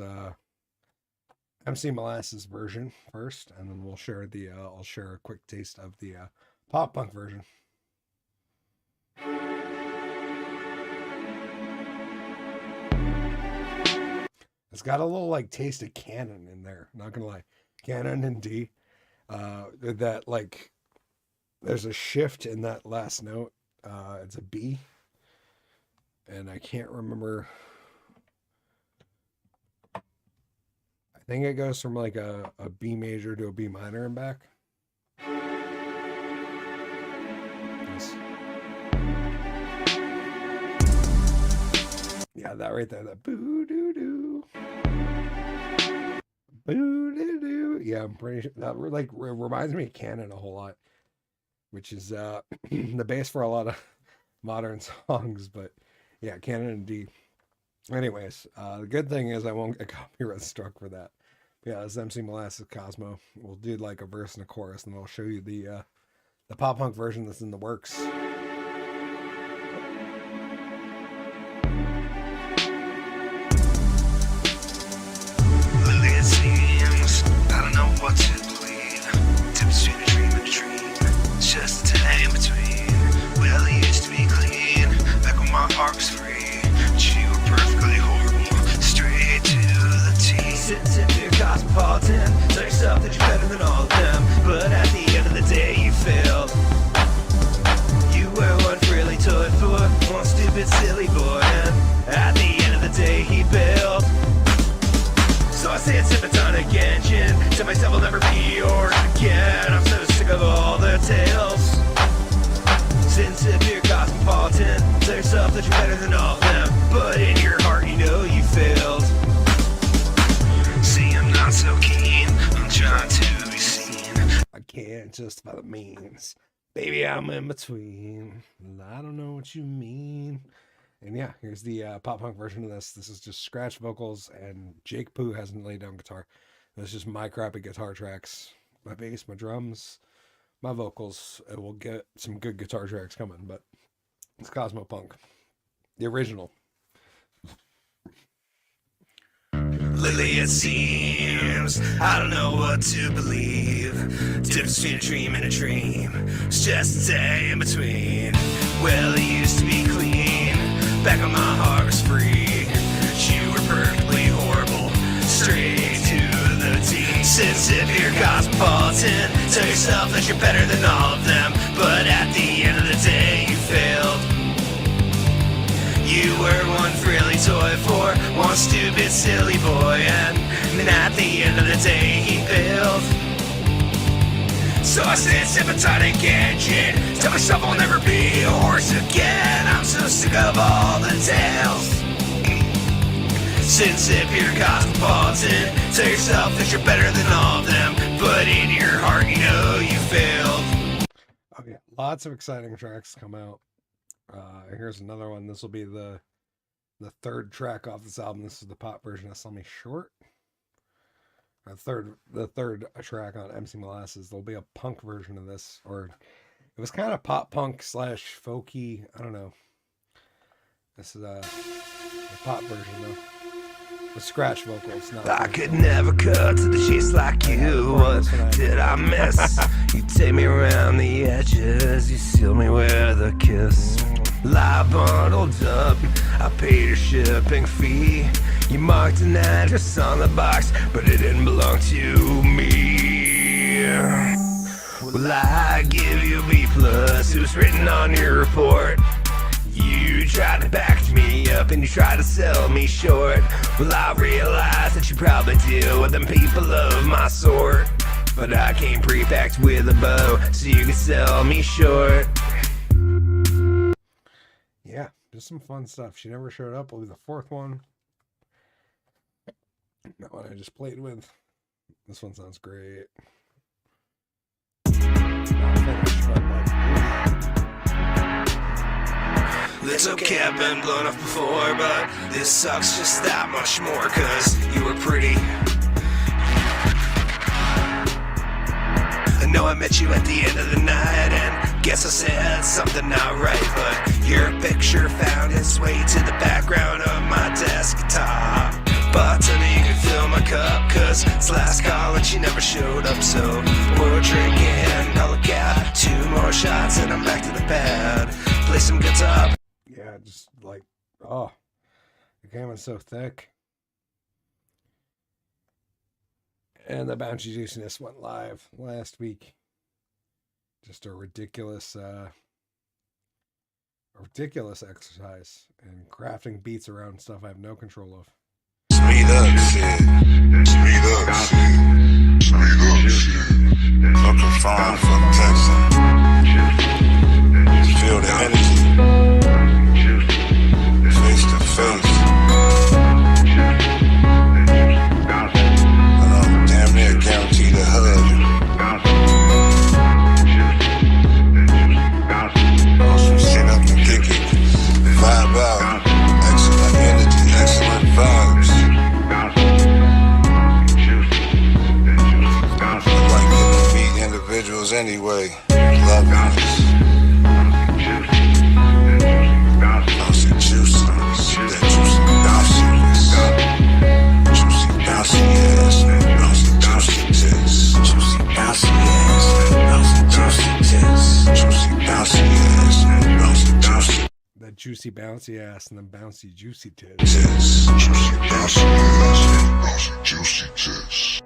MC Molasses version first, and then we'll share I'll share a quick taste of the pop punk version. It's got a little like taste of Canon in there. Not gonna lie, Canon and D. That like, there's a shift in that last note. It's a B, and I can't remember. I think it goes from like a B major to a B minor and back. Nice. Yeah, that right there, that boo doo doo. Boo doo doo. Yeah, I'm pretty sure that like reminds me of Canon a whole lot, which is the base for a lot of modern songs, but yeah, Canon and D. Anyways, the good thing is I won't get copyright struck for that. Yeah, this MC Molasses Cosmo. We'll do like a verse and a chorus, and I'll show you the pop punk version that's in the works. It seems I don't know what to believe. Dips between a dream and a dream. It's just a time in between. Well, it used to be clean back when my heart was free. But you were perfectly horrible, straight to the T. Sit there, cosmopolitan. Tell yourself that you're better than all of them. But at the end of the day, you failed. You were one really toy for one stupid silly boy, and at the end of the day, he bailed. So I say it's a tonic engine. Tell myself I'll never be yours again. I'm so sick of all the tales. Since if you're cosmopolitan, tell yourself that you're better than all of them. But in your heart you know you failed. See, I'm not so keen on trying to be seen. I can't justify the means. Baby, I'm in between. I don't know what you mean. And yeah, here's the pop punk version of this. This is just scratch vocals, and Jake Poo hasn't laid down guitar. This is just my crappy guitar tracks, my bass, my drums, my vocals. It will get some good guitar tracks coming, but it's Cosmo Punk, the original. Lately it seems I don't know what to believe. Difference between a dream and a dream. It's just a day in between. Well, it used to be clean back when my heart was free. You were perfectly horrible, straight to the T. Since if you're cosmopolitan, tell yourself that you're better than all of them. But at the end of the day, you failed. You were one frilly toy for one stupid silly boy, and at the end of the day, he failed. So I said, sip a tonic engine. Tell myself I'll never be a horse again. I'm so sick of all the tales. Since if you're cosmopolitan, tell yourself that you're better than all of them. But in your heart, you know you failed. Okay, lots of exciting tracks come out. Here's another one. This will be the third track off this album. This is the pop version of Sell Me Short. The third track on MC Molasses. There'll be a punk version of this, or it was kind of pop punk / folky. I don't know. This is a pop version though, with scratch vocals. I could never cut to the chase like you. What did I miss? You take me around the edges. You seal me with a kiss. Lie bundled up, I paid your shipping fee. You marked an address on the box, but it didn't belong to me. Well, I give you B+, it was written on your report. You tried to back me up and you tried to sell me short. Well, I realized that you probably deal with them people of my sort. But I came pre-packed with a bow, so you could sell me short. Yeah, just some fun stuff. She never showed up. Will be the fourth one. That one I just played with. This one sounds great. It's okay, I've been blown up before, but this sucks just that much more, cause you were pretty. I know I met you at the end of the night, and guess I said something not right, but your picture found its way to the background of my desktop. But tell me you could fill my cup, cause it's last call and she never showed up. So we're drinking, call a cab, 2 more shots and I'm back to the pad. Play some guitar. Yeah, just like, oh, the game was so thick. And the Bouncy Juiciness went live last week. Just a ridiculous exercise in crafting beats around stuff I have no control of. Speed up, shit. Speed up, shit. Speed up, shit. Fucking phone, fuck texting. Feel the energy. Face to face. And I'm damn near guaranteed a hug. Awesome shit up and kick it. Vibe out. Excellent energy, excellent vibes. I like getting to meet individuals anyway. Love it. Bouncy juiciness, that juicy bounciness. Juicy bouncy ass, bouncy juicy tits. Juicy bouncy ass, bouncy juicy tits. Juicy bouncy ass, bouncy juicy That juicy bouncy ass and then bouncy juicy tits. tits. Juicy bouncy ass, bouncy juicy tits.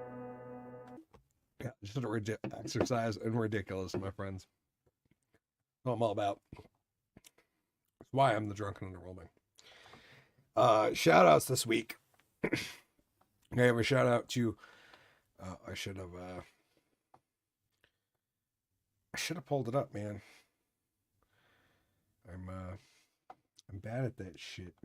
Yeah, just a exercise and ridiculous, my friends. What I'm all about. That's why I'm the drunk and underwhelming. Shout outs this week. I have a shout out to I should have pulled it up, man. I'm bad at that shit.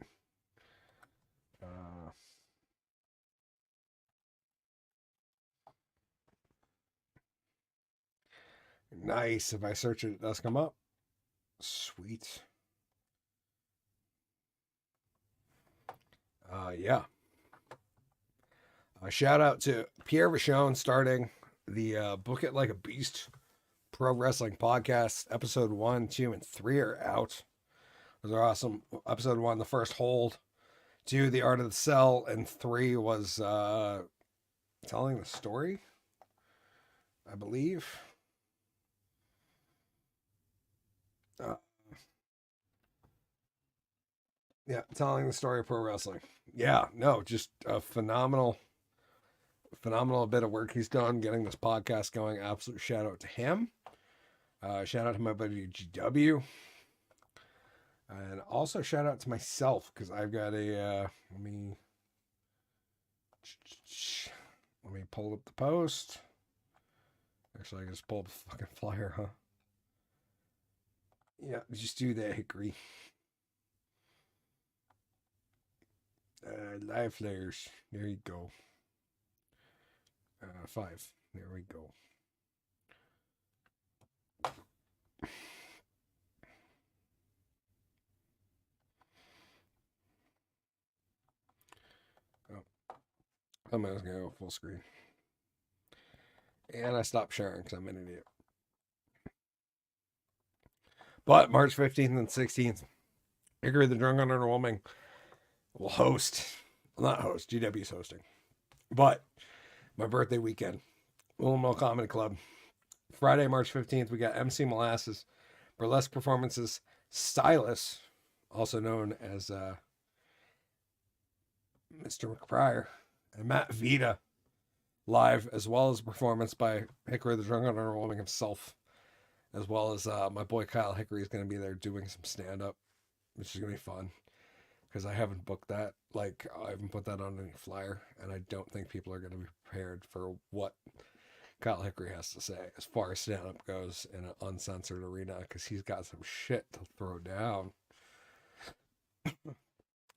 Nice. If I search it, it does come up. Sweet. Yeah. Shout out to Pierre Vachon starting the Book It Like a Beast Pro Wrestling Podcast. Episode 1, 2, and 3 are out. Those are awesome. Episode 1, The First Hold. 2, The Art of the Cell. And 3 was telling the story, I believe. Yeah, telling the story of pro wrestling. Yeah, no, just a phenomenal bit of work he's done getting this podcast going. Absolute shout out to him. Shout out to my buddy GW. And also shout out to myself because I've got a let me pull up the post. Actually, I can just pull up the fucking flyer, huh? Yeah, just do that, Hickory. Live flares. There you go. 5. There we go. Oh, I'm just gonna go full screen. And I stopped sharing because I'm an idiot. But March 15th and 16th, Hickory the Drunk and Underwhelming will host, well, not host, GW's hosting, but my birthday weekend, Little Mill Comedy Club. Friday, March 15th, we got MC Molasses, burlesque performances, Stylus, also known as Mr. McPrior, and Matt Vita live, as well as a performance by Hickory the Drunk and Underwhelming himself, as well as my boy Kyle Hickory is going to be there doing some stand-up, which is going to be fun. Because I haven't booked that, like, I haven't put that on any flyer, and I don't think people are going to be prepared for what Kyle Hickory has to say as far as stand-up goes in an uncensored arena, because he's got some shit to throw down.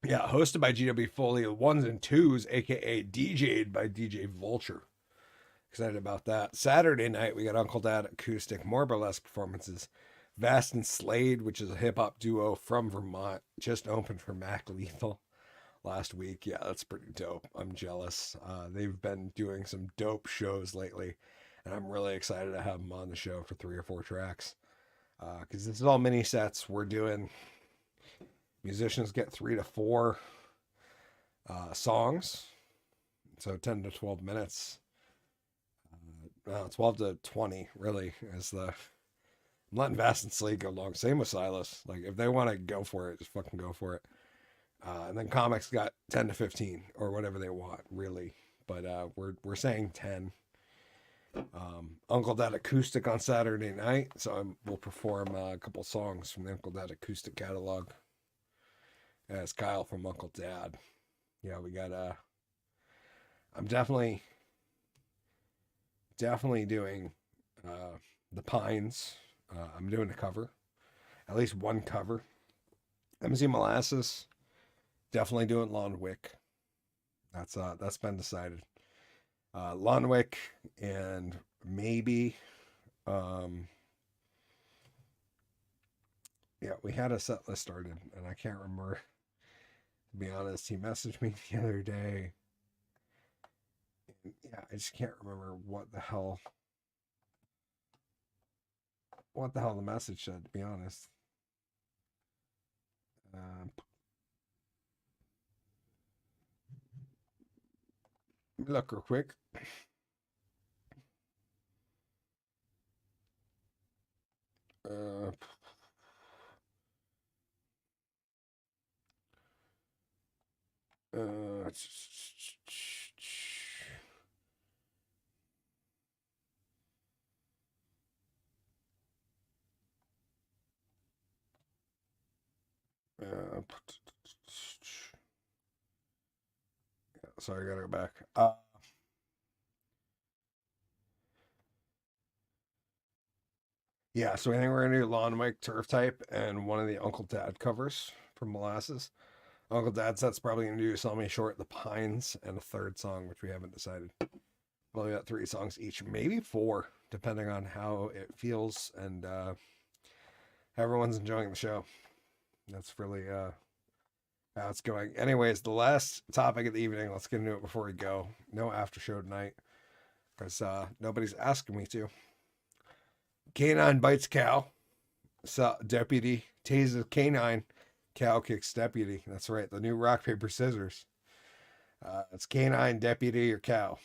Yeah, hosted by GW Foley, 1s and 2s, aka DJ'd by DJ Vulture. Excited about that. Saturday night, we got Uncle Dad Acoustic, more burlesque performances. Vast and Slade, which is a hip-hop duo from Vermont, just opened for Mac Lethal last week. Yeah, that's pretty dope. I'm jealous. They've been doing some dope shows lately, and I'm really excited to have them on the show for 3 or 4 tracks. Because this is all mini sets. We're doing, musicians get 3 to 4 songs, so 10 to 12 minutes. 12 to 20, really, is the... I'm letting Vast and Slade go long. Same with Silas. Like, if they want to go for it, just fucking go for it. And then comics got 10 to 15 or whatever they want, really. But we're saying 10. Uncle Dad Acoustic on Saturday night. So we'll perform a couple songs from the Uncle Dad Acoustic catalog. As Kyle from Uncle Dad. Yeah, we got I'm definitely doing the Pines. I'm doing a cover, at least one cover. MZ Molasses, definitely doing Lonwick. That's been decided. Lonwick and maybe, yeah, we had a set list started, and I can't remember. To be honest, he messaged me the other day. Yeah, I just can't remember what the hell the message said, to be honest. Let me look real quick. Uh, sorry, I gotta go back. Yeah, so I think we're gonna do Lawn Mike Turf Type and one of the Uncle Dad covers from Molasses. Uncle Dad set's probably gonna do Sell Me Short, The Pines, and a third song, which we haven't decided. Well, we got 3 songs each, maybe 4, depending on how it feels and how everyone's enjoying the show. That's really how it's going. Anyways, the last topic of the evening, let's get into it before we go. No after show tonight, because nobody's asking me to. Canine bites cow. So deputy tases canine. Cow kicks deputy. That's right. The new rock, paper, scissors. It's canine, deputy, or cow.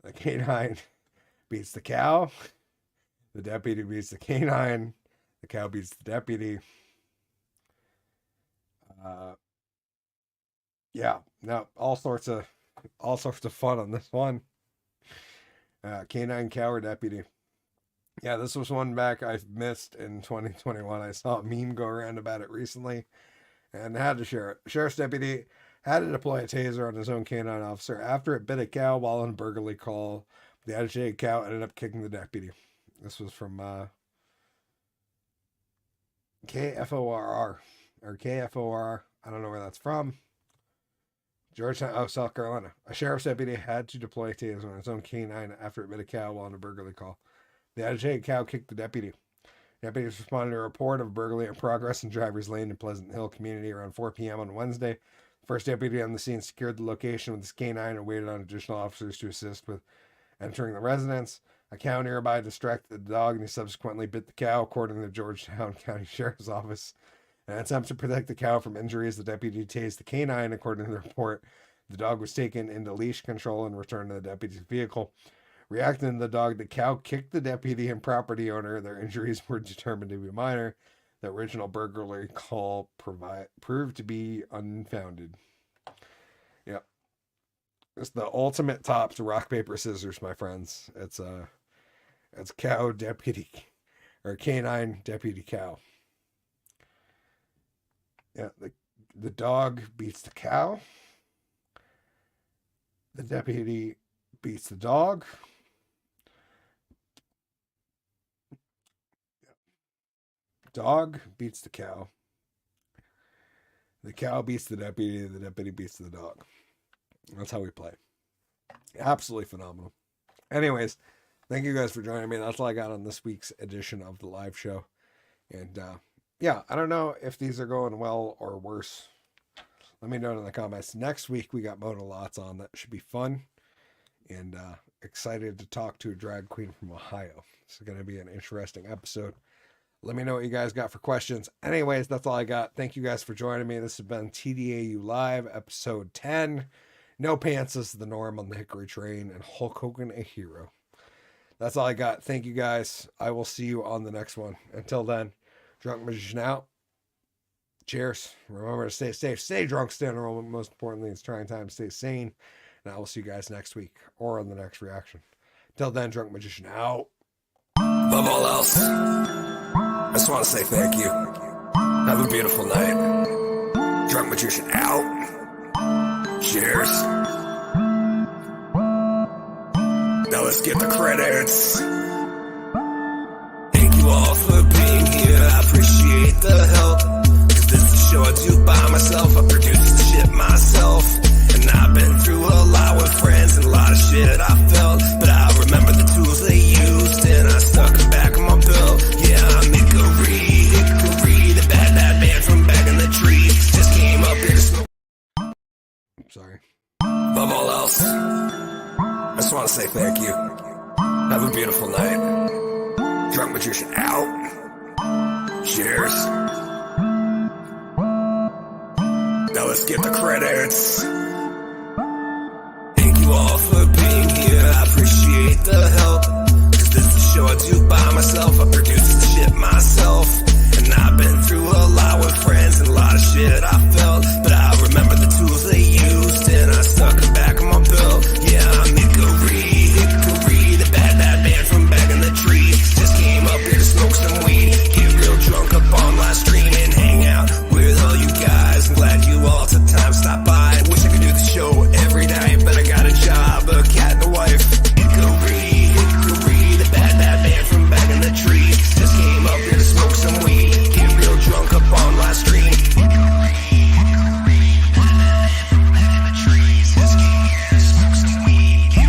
The canine beats the cow. The deputy beats the canine. The cow beats the deputy. Yeah. No, all sorts of fun on this one. Canine, cow, or deputy. Yeah, this was one back I've missed in 2021. I saw a meme go around about it recently and had to share it. Sheriff's deputy had to deploy a taser on his own canine officer after it bit a cow while on a burglary call. The agitated cow ended up kicking the deputy. This was from KFOR. I don't know where that's from. Georgetown, South Carolina. A sheriff's deputy had to deploy a taser on his own canine after it bit a cow while on a burglary call. The agitated cow kicked the deputy. Deputies responded to a report of burglary in progress in Drivers Lane in Pleasant Hill community around 4 p.m. on Wednesday. First deputy on the scene secured the location with his canine and waited on additional officers to assist with entering the residence. A cow nearby distracted the dog, and he subsequently bit the cow, according to the Georgetown County Sheriff's Office. In an attempt to protect the cow from injuries, the deputy tased the canine, according to the report. The dog was taken into leash control and returned to the deputy's vehicle. Reacting to the dog, the cow kicked the deputy and property owner. Their injuries were determined to be minor. The original burglary call proved to be unfounded. Yep. It's the ultimate top to rock, paper, scissors, my friends. It's cow, deputy, or canine, deputy, cow. Yeah, the dog beats the cow. The deputy beats the dog. Dog beats the cow. The cow beats the deputy beats the dog. That's how we play. Absolutely phenomenal. Anyways, thank you guys for joining me. That's all I got on this week's edition of the live show. And yeah, I don't know if these are going well or worse. Let me know in the comments. Next week we got Mona Lots on. That should be fun. And excited to talk to a drag queen from Ohio. This is going to be an interesting episode. Let me know what you guys got for questions. Anyways, that's all I got. Thank you guys for joining me. This has been TDAU Live, episode 10. No pants is the norm on the Hickory train, and Hulk Hogan a hero. That's all I got. Thank you guys. I will see you on the next one. Until then, Drunk Magician out. Cheers. Remember to stay safe, stay drunk, stay on the roll. Most importantly, it's trying time to stay sane. And I will see you guys next week or on the next reaction. Until then, Drunk Magician out. Above all else, I just want to say thank you. Have a beautiful night. Drunk Magician out. Cheers. Now let's get the credits. Thank you all for being here. I appreciate the help. Cause this is a show I do by myself. I produce the shit myself. And I've been through a lot with friends and a lot of shit I felt. But I remember the tools they used and I stuck them back on my belt. Yeah, I'm Hickory, the bad man from back in the tree. Just came up here to smoke. Sorry. Above all else, I just want to say thank you. Have a beautiful night. Drunk Magician out. Cheers. Now let's get the credits. Thank you all for being here. I appreciate the help. Cause this is a show I do by myself. I produce the shit myself.